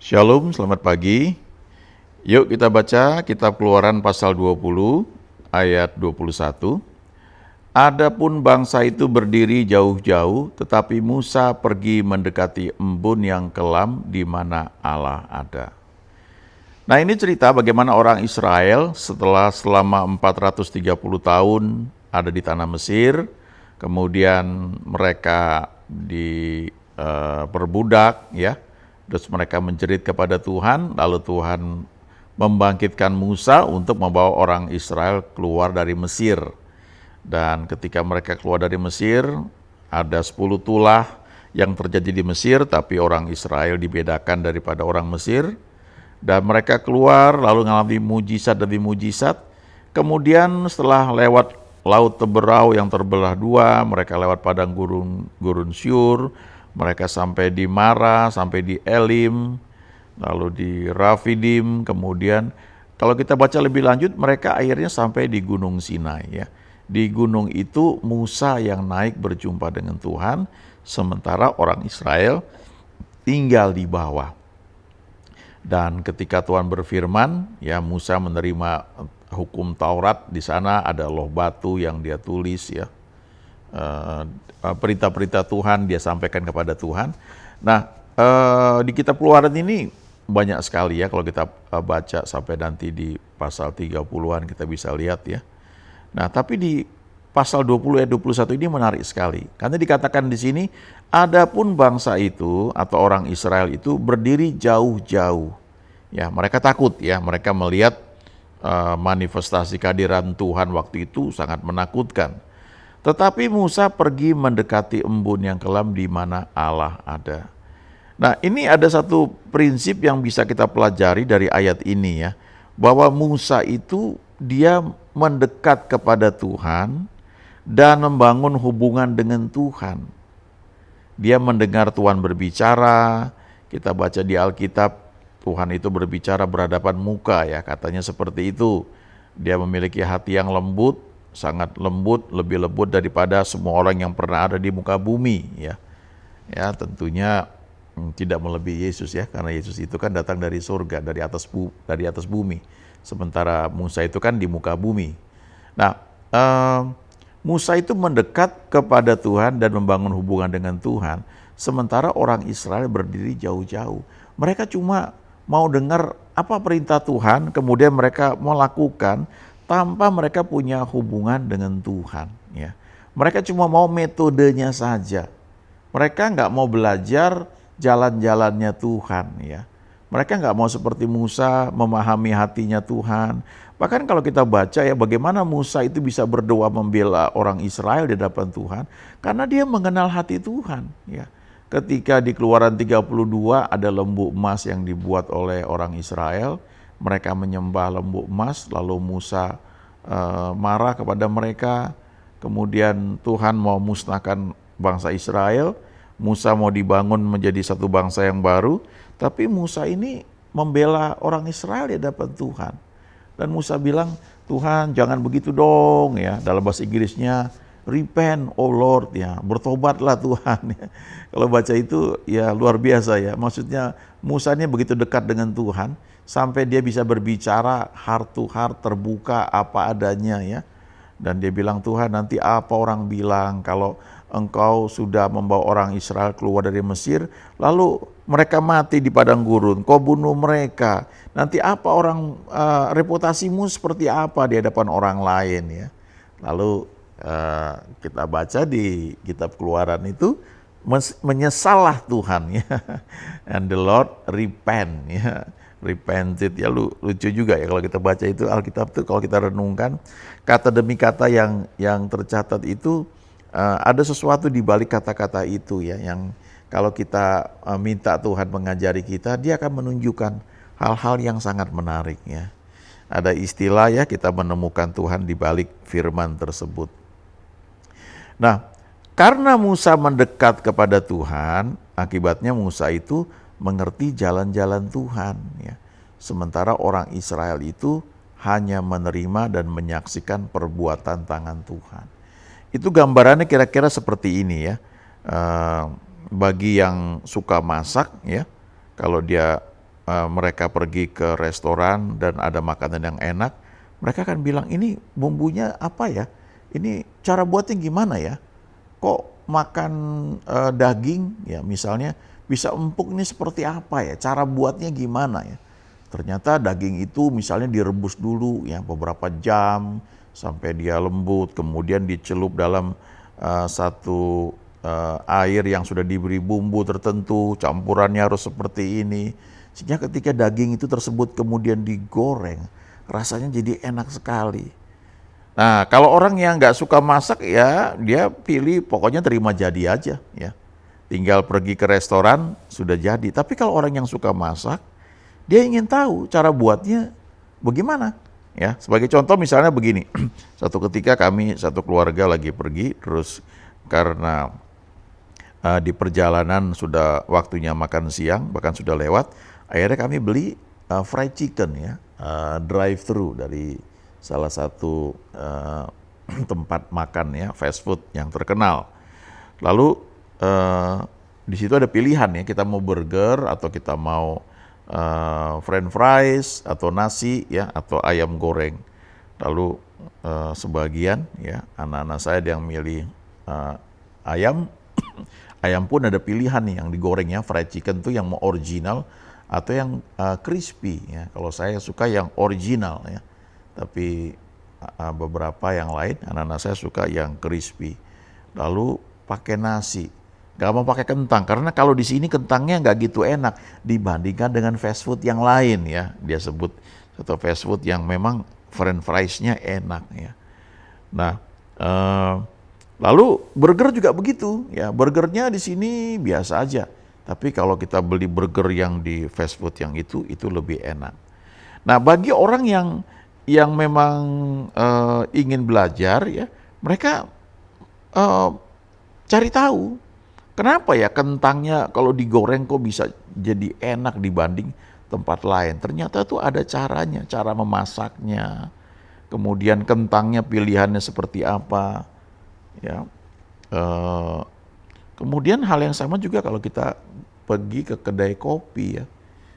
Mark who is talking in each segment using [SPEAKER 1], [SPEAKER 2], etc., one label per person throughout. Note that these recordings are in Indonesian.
[SPEAKER 1] Shalom, selamat pagi. Yuk kita baca kitab Keluaran pasal 20 ayat 21. Adapun bangsa itu berdiri jauh-jauh, tetapi Musa pergi mendekati embun yang kelam di mana Allah ada. Nah, ini cerita bagaimana orang Israel selama 430 tahun ada di tanah Mesir, kemudian mereka diperbudak, ya. Terus mereka menjerit kepada Tuhan, lalu Tuhan membangkitkan Musa untuk membawa orang Israel keluar dari Mesir. Dan ketika mereka keluar dari Mesir, ada 10 tulah yang terjadi di Mesir, tapi orang Israel dibedakan daripada orang Mesir. Dan mereka keluar lalu mengalami mujizat demi mujizat. Kemudian setelah lewat laut Teberau yang terbelah dua, mereka lewat padang gurun Syur, mereka sampai di Mara, sampai di Elim, lalu di Rafidim, kemudian kalau kita baca lebih lanjut, mereka akhirnya sampai di Gunung Sinai, ya. Di gunung itu Musa yang naik berjumpa dengan Tuhan, sementara orang Israel tinggal di bawah. Dan ketika Tuhan berfirman, ya, Musa menerima hukum Taurat. Di sana ada loh batu yang dia tulis, ya. Perintah-perintah Tuhan dia sampaikan kepada Tuhan. Nah, di kitab Keluaran ini banyak sekali, ya, kalau kita baca sampai nanti di pasal 30-an kita bisa lihat, ya. Nah, tapi di pasal 20 ayat 21 ini menarik sekali. Karena dikatakan di sini, adapun bangsa itu atau orang Israel itu berdiri jauh-jauh. Ya, mereka takut, ya, mereka melihat manifestasi kehadiran Tuhan waktu itu sangat menakutkan. Tetapi Musa pergi mendekati embun yang kelam di mana Allah ada. Nah, ini ada satu prinsip yang bisa kita pelajari dari ayat ini, ya, bahwa Musa itu dia mendekat kepada Tuhan dan membangun hubungan dengan Tuhan. Dia mendengar Tuhan berbicara. Kita baca di Alkitab, Tuhan itu berbicara berhadapan muka, ya, katanya seperti itu. Dia memiliki hati yang lembut, sangat lembut, lebih lembut daripada semua orang yang pernah ada di muka bumi, ya. Ya, tentunya tidak melebihi Yesus, ya, karena Yesus itu kan datang dari surga, dari atas bumi. Sementara Musa itu kan di muka bumi. Nah, Musa itu mendekat kepada Tuhan dan membangun hubungan dengan Tuhan, sementara orang Israel berdiri jauh-jauh. Mereka cuma mau dengar apa perintah Tuhan, kemudian mereka melakukan tanpa mereka punya hubungan dengan Tuhan, ya. Mereka cuma mau metodenya saja. Mereka nggak mau belajar jalan-jalannya Tuhan, ya. Mereka nggak mau seperti Musa memahami hatinya Tuhan. Bahkan kalau kita baca, ya, bagaimana Musa itu bisa berdoa membela orang Israel di hadapan Tuhan, karena dia mengenal hati Tuhan, ya. Ketika di Keluaran 32 ada lembu emas yang dibuat oleh orang Israel, mereka menyembah lembu emas, lalu Musa marah kepada mereka, kemudian Tuhan mau musnahkan bangsa Israel, Musa mau dibangun menjadi satu bangsa yang baru, tapi Musa ini membela orang Israel di hadapan Tuhan. Dan Musa bilang, Tuhan jangan begitu dong, ya. Dalam bahasa Inggrisnya, repent, oh Lord, ya, bertobatlah Tuhan. Ya. Kalau baca itu, ya, luar biasa, ya. Maksudnya Musa ini begitu dekat dengan Tuhan, sampai dia bisa berbicara heart to heart, terbuka apa adanya, ya. Dan dia bilang, Tuhan nanti apa orang bilang kalau Engkau sudah membawa orang Israel keluar dari Mesir, lalu mereka mati di padang gurun, Kau bunuh mereka. Nanti apa orang, reputasimu seperti apa di hadapan orang lain, ya. Lalu kita baca di kitab Keluaran itu, menyesallah Tuhan, ya. And the Lord repent, ya. Repented, ya, lucu juga, ya, kalau kita baca itu Alkitab tuh, kalau kita renungkan kata demi kata yang tercatat itu, ada sesuatu di balik kata-kata itu, ya, yang kalau kita minta Tuhan mengajari kita, dia akan menunjukkan hal-hal yang sangat menarik, ya. Ada istilah, ya, kita menemukan Tuhan di balik firman tersebut. Nah, karena Musa mendekat kepada Tuhan, akibatnya Musa itu mengerti jalan-jalan Tuhan, ya. Sementara orang Israel itu hanya menerima dan menyaksikan perbuatan tangan Tuhan. Itu gambarannya kira-kira seperti ini, ya. Bagi yang suka masak, ya, kalau dia mereka pergi ke restoran dan ada makanan yang enak, mereka akan bilang, ini bumbunya apa ya? Ini cara buatnya gimana ya? Kok makan daging ya misalnya bisa empuk ini seperti apa ya? Cara buatnya gimana ya? Ternyata daging itu misalnya direbus dulu ya beberapa jam sampai dia lembut, kemudian dicelup dalam satu air yang sudah diberi bumbu tertentu, campurannya harus seperti ini. Sehingga ketika daging itu tersebut kemudian digoreng, rasanya jadi enak sekali. Nah, kalau orang yang nggak suka masak ya dia pilih pokoknya terima jadi aja ya. Tinggal pergi ke restoran sudah jadi. Tapi kalau orang yang suka masak, dia ingin tahu cara buatnya bagaimana. Ya, sebagai contoh misalnya begini. Satu ketika kami satu keluarga lagi pergi, terus karena di perjalanan sudah waktunya makan siang, bahkan sudah lewat, akhirnya kami beli fried chicken ya, drive thru dari salah satu tempat makan ya, fast food yang terkenal. Lalu di situ ada pilihan ya, kita mau burger atau kita mau french fries atau nasi ya, atau ayam goreng. Lalu sebagian ya anak-anak saya ada yang milih ayam. Ayam pun ada pilihan nih yang digoreng ya, fried chicken tuh yang mau original atau yang crispy ya. Kalau saya suka yang original ya. Tapi beberapa yang lain anak-anak saya suka yang crispy. Lalu pakai nasi. Gak mau pakai kentang karena kalau di sini kentangnya nggak gitu enak dibandingkan dengan fast food yang lain ya. Dia sebut satu fast food yang memang french fries-nya enak ya. Nah, lalu burger juga begitu ya, burgernya di sini biasa aja. Tapi kalau kita beli burger yang di fast food yang itu lebih enak. Nah bagi orang yang memang ingin belajar ya, mereka cari tahu kenapa ya kentangnya kalau digoreng kok bisa jadi enak dibanding tempat lain. Ternyata tuh ada caranya, cara memasaknya. Kemudian kentangnya pilihannya seperti apa. Ya, kemudian hal yang sama juga kalau kita pergi ke kedai kopi ya.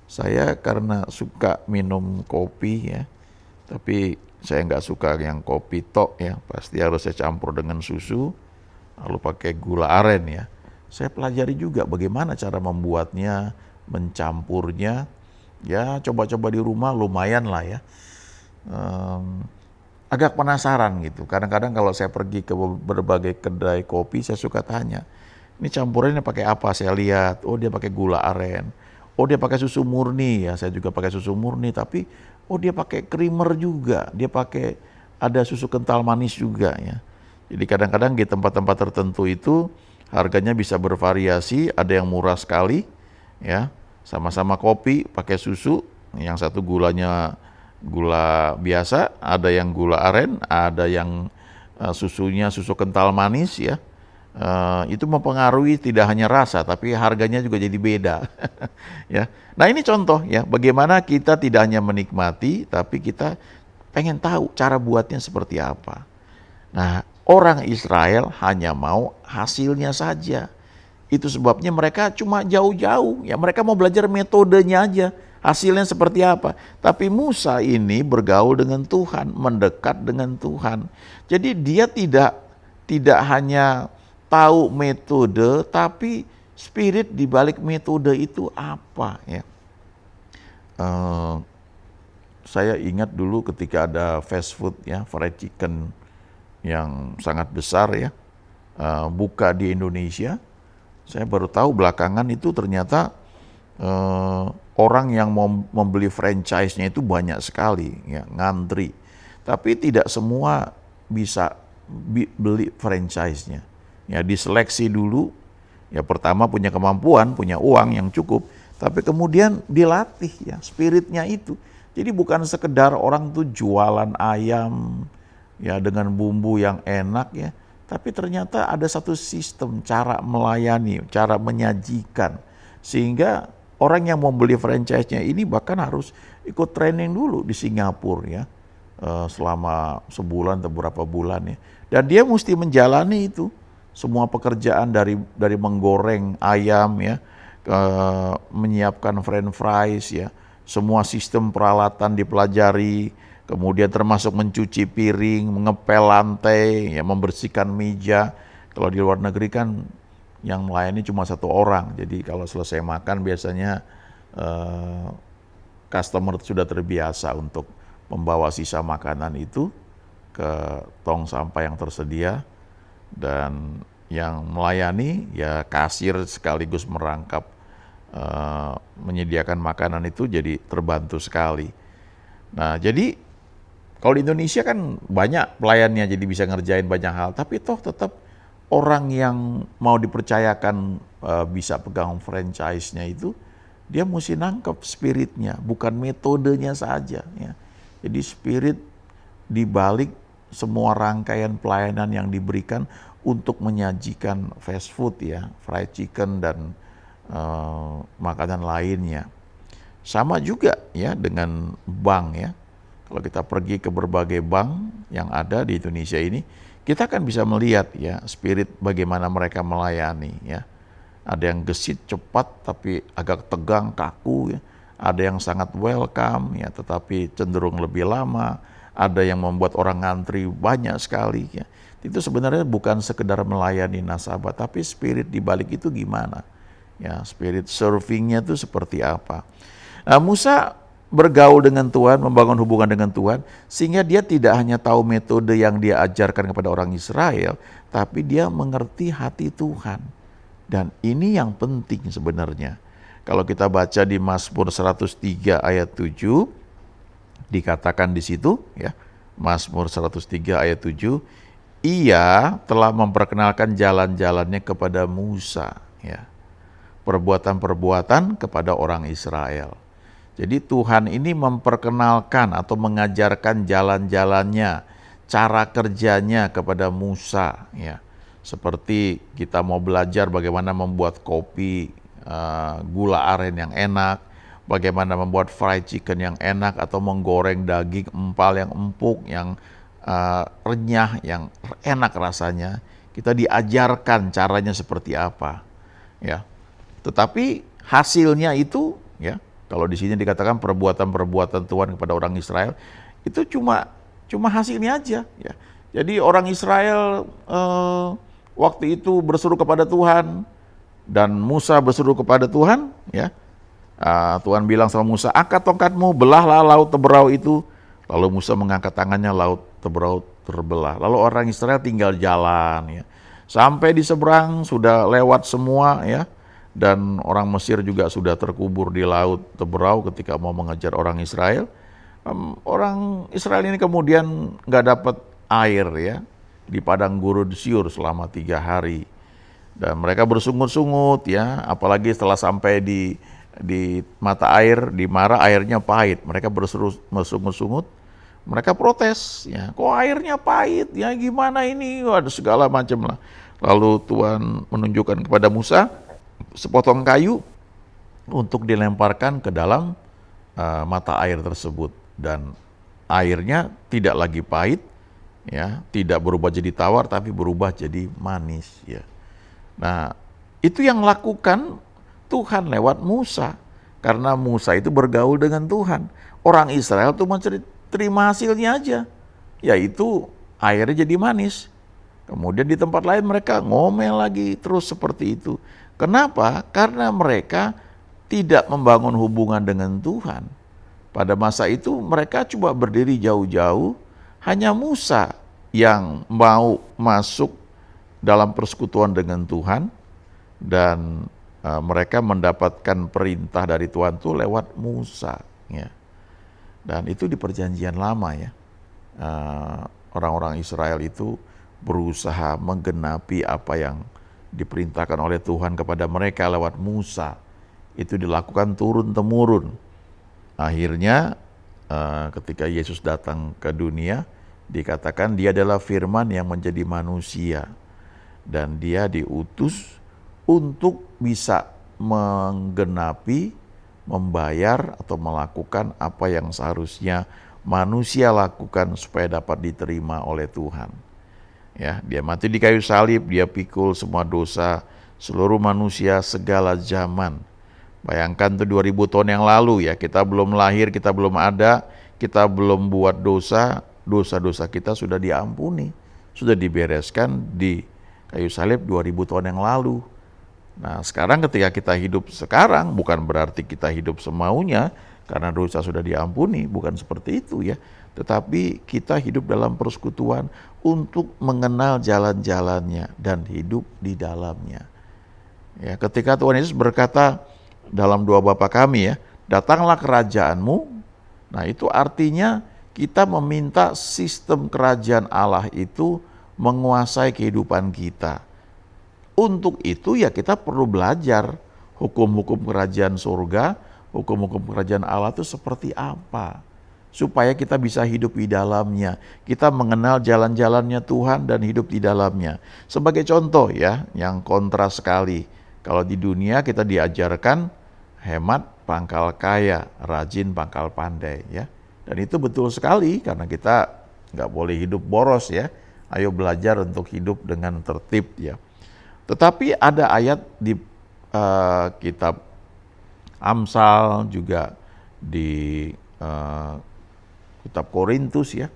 [SPEAKER 1] Saya karena suka minum kopi ya, tapi saya nggak suka yang kopi tok ya, pasti harus saya campur dengan susu, lalu pakai gula aren ya. Saya pelajari juga bagaimana cara membuatnya, mencampurnya, ya coba-coba di rumah lumayan lah ya. Agak penasaran gitu. Kadang-kadang kalau saya pergi ke berbagai kedai kopi, saya suka tanya, ini campurannya pakai apa? Saya lihat, oh dia pakai gula aren, oh dia pakai susu murni ya, saya juga pakai susu murni, tapi oh dia pakai creamer juga, dia pakai ada susu kental manis juga ya. Jadi kadang-kadang di tempat-tempat tertentu itu harganya bisa bervariasi, ada yang murah sekali ya, sama-sama kopi pakai susu, yang satu gulanya gula biasa, ada yang gula aren, ada yang susunya susu kental manis ya. Itu mempengaruhi tidak hanya rasa tapi harganya juga jadi beda. Ya. Nah ini contoh ya bagaimana kita tidak hanya menikmati tapi kita pengen tahu cara buatnya seperti apa. Nah orang Israel hanya mau hasilnya saja. Itu sebabnya mereka cuma jauh-jauh ya, mereka mau belajar metodenya aja. Hasilnya seperti apa? Tapi Musa ini bergaul dengan Tuhan, mendekat dengan Tuhan. Jadi dia tidak hanya tahu metode, tapi spirit di balik metode itu apa ya? Saya ingat dulu ketika ada fast food ya, fried chicken yang sangat besar ya, buka di Indonesia. Saya baru tahu belakangan itu ternyata orang yang mau membeli franchise-nya itu banyak sekali ya, ngantri. Tapi tidak semua bisa beli franchise-nya. Ya diseleksi dulu. Ya pertama punya kemampuan, punya uang yang cukup, tapi kemudian dilatih ya spiritnya itu. Jadi bukan sekedar orang tuh jualan ayam ya dengan bumbu yang enak ya, tapi ternyata ada satu sistem cara melayani, cara menyajikan sehingga orang yang mau beli franchise-nya ini bahkan harus ikut training dulu di Singapura ya, selama sebulan atau beberapa bulan ya. Dan dia mesti menjalani itu semua pekerjaan dari menggoreng ayam ya, menyiapkan french fries ya, semua sistem peralatan dipelajari, kemudian termasuk mencuci piring, mengepel lantai, ya, membersihkan meja. Kalau di luar negeri kan yang melayani cuma satu orang, jadi kalau selesai makan biasanya customer sudah terbiasa untuk membawa sisa makanan itu ke tong sampah yang tersedia, dan yang melayani ya kasir sekaligus merangkap menyediakan makanan itu, jadi terbantu sekali. Nah, jadi kalau di Indonesia kan banyak pelayannya, jadi bisa ngerjain banyak hal, tapi toh tetap orang yang mau dipercayakan bisa pegang franchise-nya itu, dia mesti nangkep spiritnya, bukan metodenya saja. Ya. Jadi spirit dibalik semua rangkaian pelayanan yang diberikan untuk menyajikan fast food ya, fried chicken dan makanan lainnya. Sama juga ya dengan bank ya. Kalau kita pergi ke berbagai bank yang ada di Indonesia ini, kita kan bisa melihat ya spirit bagaimana mereka melayani ya. Ada yang gesit cepat tapi agak tegang, kaku ya. Ada yang sangat welcome ya tetapi cenderung lebih lama. Ada yang membuat orang ngantri banyak sekali ya. Itu sebenarnya bukan sekedar melayani nasabah, tapi spirit di balik itu gimana? Ya, spirit servingnya itu seperti apa? Nah, Musa bergaul dengan Tuhan, membangun hubungan dengan Tuhan, sehingga dia tidak hanya tahu metode yang dia ajarkan kepada orang Israel, tapi dia mengerti hati Tuhan. Dan ini yang penting sebenarnya. Kalau kita baca di Mazmur 103 ayat 7, dikatakan di situ, ya, Mazmur 103 ayat 7, ia telah memperkenalkan jalan-jalannya kepada Musa, ya, perbuatan-perbuatan kepada orang Israel. Jadi Tuhan ini memperkenalkan atau mengajarkan jalan-jalannya, cara kerjanya kepada Musa. Ya. Seperti kita mau belajar bagaimana membuat kopi, gula aren yang enak, bagaimana membuat fried chicken yang enak, atau menggoreng daging empal yang empuk, yang renyah, yang enak rasanya. Kita diajarkan caranya seperti apa. Ya. Tetapi hasilnya itu, ya, kalau di sini dikatakan perbuatan-perbuatan Tuhan kepada orang Israel, itu cuma hasilnya aja. Ya. Jadi orang Israel waktu itu berseru kepada Tuhan, dan Musa berseru kepada Tuhan. Ya. Tuhan bilang sama Musa, angkat tongkatmu, belahlah laut Teberau itu. Lalu Musa mengangkat tangannya, laut Teberau terbelah. Lalu orang Israel tinggal jalan. Ya. Sampai di seberang sudah lewat semua, ya. Dan orang Mesir juga sudah terkubur di laut Teberau ketika mau mengejar orang Israel. Orang Israel ini kemudian nggak dapat air ya di padang gurun Syur selama 3 hari. Dan mereka bersungut-sungut ya, apalagi setelah sampai di mata air, di Mara, airnya pahit. Mereka bersungut-sungut, mereka protes ya, kok airnya pahit ya, gimana ini, ada segala macam lah. Lalu Tuhan menunjukkan kepada Musa sepotong kayu untuk dilemparkan ke dalam mata air tersebut, dan airnya tidak lagi pahit ya, tidak berubah jadi tawar tapi berubah jadi manis ya. Nah, itu yang lakukan Tuhan lewat Musa, karena Musa itu bergaul dengan Tuhan. Orang Israel tuh terima hasilnya aja, yaitu airnya jadi manis. Kemudian di tempat lain mereka ngomel lagi terus seperti itu. Kenapa? Karena mereka tidak membangun hubungan dengan Tuhan. Pada masa itu mereka coba berdiri jauh-jauh, hanya Musa yang mau masuk dalam persekutuan dengan Tuhan, dan mereka mendapatkan perintah dari Tuhan itu lewat Musa. Ya. Dan itu di perjanjian lama ya. Orang-orang Israel itu berusaha menggenapi apa yang diperintahkan oleh Tuhan kepada mereka lewat Musa. Itu dilakukan turun-temurun. Akhirnya ketika Yesus datang ke dunia, dikatakan dia adalah firman yang menjadi manusia. Dan dia diutus untuk bisa menggenapi, membayar atau melakukan apa yang seharusnya manusia lakukan supaya dapat diterima oleh Tuhan. Ya, dia mati di kayu salib, dia pikul semua dosa seluruh manusia segala zaman. Bayangkan tuh 2000 tahun yang lalu ya, kita belum lahir, kita belum ada, kita belum buat dosa, dosa-dosa kita sudah diampuni, sudah dibereskan di kayu salib 2000 tahun yang lalu. Nah sekarang ketika kita hidup sekarang, bukan berarti kita hidup semaunya, karena dosa sudah diampuni, bukan seperti itu ya. Tetapi kita hidup dalam persekutuan untuk mengenal jalan-jalannya dan hidup di dalamnya. Ya, ketika Tuhan Yesus berkata dalam doa Bapa kami ya, datanglah kerajaanmu. Nah itu artinya kita meminta sistem kerajaan Allah itu menguasai kehidupan kita. Untuk itu ya kita perlu belajar hukum-hukum kerajaan surga, hukum-hukum kerajaan Allah itu seperti apa. Supaya kita bisa hidup di dalamnya. Kita mengenal jalan-jalannya Tuhan dan hidup di dalamnya. Sebagai contoh ya, yang kontras sekali. Kalau di dunia kita diajarkan hemat pangkal kaya, rajin pangkal pandai ya. Dan itu betul sekali karena kita nggak boleh hidup boros ya. Ayo belajar untuk hidup dengan tertib ya. Tetapi ada ayat di kitab Amsal juga di kitab Korintus ya,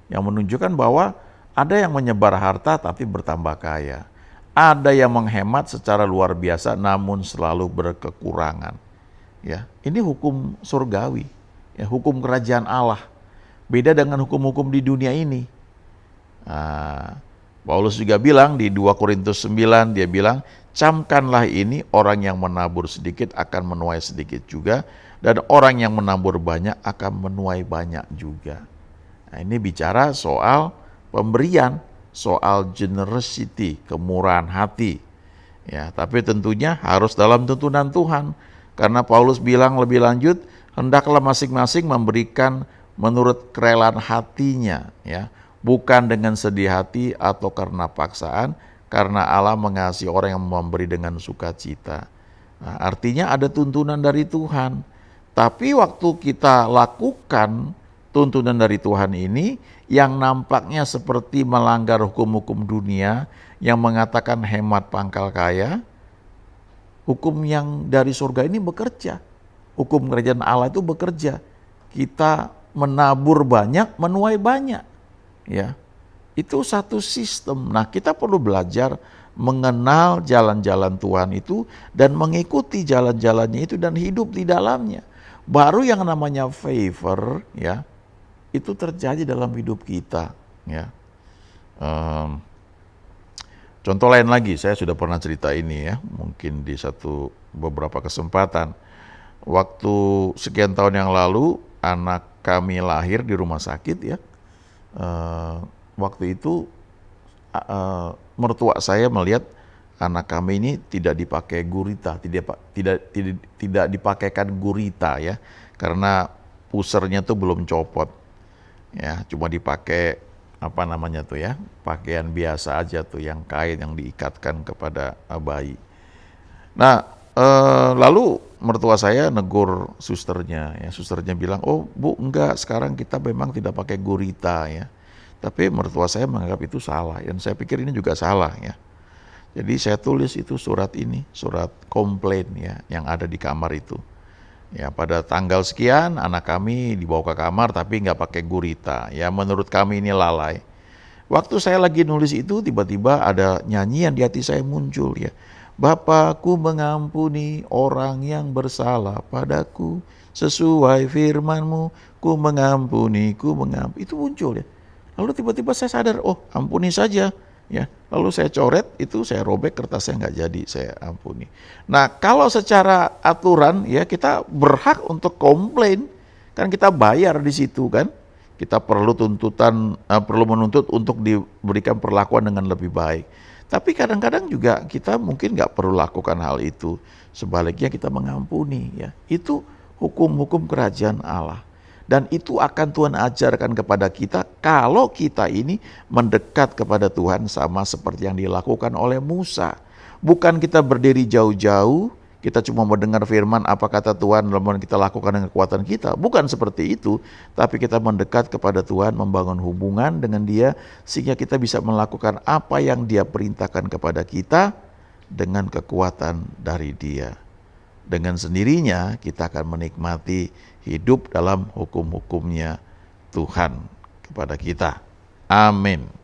[SPEAKER 1] yang menunjukkan bahwa ada yang menyebar harta tapi bertambah kaya. Ada yang menghemat secara luar biasa namun selalu berkekurangan. Ya, ini hukum surgawi, ya, hukum kerajaan Allah. Beda dengan hukum-hukum di dunia ini. Nah, Paulus juga bilang di 2 Korintus 9, dia bilang, camkanlah ini, orang yang menabur sedikit akan menuai sedikit juga, dan orang yang menabur banyak akan menuai banyak juga. Nah, ini bicara soal pemberian, soal generosity, kemurahan hati. Ya, tapi tentunya harus dalam tuntunan Tuhan. Karena Paulus bilang lebih lanjut, hendaklah masing-masing memberikan menurut kerelaan hatinya, ya, bukan dengan sedih hati atau karena paksaan, karena Allah mengasihi orang yang memberi dengan sukacita. Nah, artinya ada tuntunan dari Tuhan. Tapi waktu kita lakukan tuntunan dari Tuhan ini, yang nampaknya seperti melanggar hukum-hukum dunia, yang mengatakan hemat pangkal kaya, hukum yang dari surga ini bekerja. Hukum kerajaan Allah itu bekerja. Kita menabur banyak, menuai banyak. Ya, itu satu sistem. Nah, kita perlu belajar mengenal jalan-jalan Tuhan itu dan mengikuti jalan-jalannya itu dan hidup di dalamnya. Baru yang namanya favor, ya, itu terjadi dalam hidup kita. Ya, contoh lain lagi, saya sudah pernah cerita ini ya, mungkin di beberapa kesempatan. Waktu sekian tahun yang lalu, anak kami lahir di rumah sakit ya. Waktu itu mertua saya melihat anak kami ini tidak dipakai gurita, tidak dipakaikan gurita ya, karena pusernya tuh belum copot, ya, cuma dipakai apa namanya tuh ya, pakaian biasa aja tuh yang kain yang diikatkan kepada bayi. Nah, lalu mertua saya negur susternya, ya, susternya bilang, oh bu enggak, sekarang kita memang tidak pakai gurita ya. Tapi mertua saya menganggap itu salah, dan saya pikir ini juga salah ya. Jadi saya tulis itu surat ini, surat komplain ya, yang ada di kamar itu. Ya, pada tanggal sekian anak kami dibawa ke kamar tapi nggak pakai gurita. Ya, menurut kami ini lalai. Waktu saya lagi nulis itu, tiba-tiba ada nyanyian di hati saya muncul ya. Bapakku mengampuni orang yang bersalah padaku, sesuai firman-Mu, ku mengampuni, itu muncul ya. Lalu tiba-tiba saya sadar, oh ampuni saja. Ya, lalu saya coret itu, saya robek kertasnya, nggak jadi, saya ampuni. Nah, kalau secara aturan ya kita berhak untuk komplain, kan kita bayar di situ kan, kita perlu perlu menuntut untuk diberikan perlakuan dengan lebih baik. Tapi kadang-kadang juga kita mungkin nggak perlu lakukan hal itu, sebaliknya kita mengampuni ya. Itu hukum-hukum kerajaan Allah. Dan itu akan Tuhan ajarkan kepada kita kalau kita ini mendekat kepada Tuhan sama seperti yang dilakukan oleh Musa. Bukan kita berdiri jauh-jauh, kita cuma mendengar firman apa kata Tuhan lalu kita lakukan dengan kekuatan kita. Bukan seperti itu, tapi kita mendekat kepada Tuhan, membangun hubungan dengan Dia sehingga kita bisa melakukan apa yang Dia perintahkan kepada kita dengan kekuatan dari Dia. dengan sendirinya kita akan menikmati hidup dalam hukum-hukumnya Tuhan kepada kita. Amin.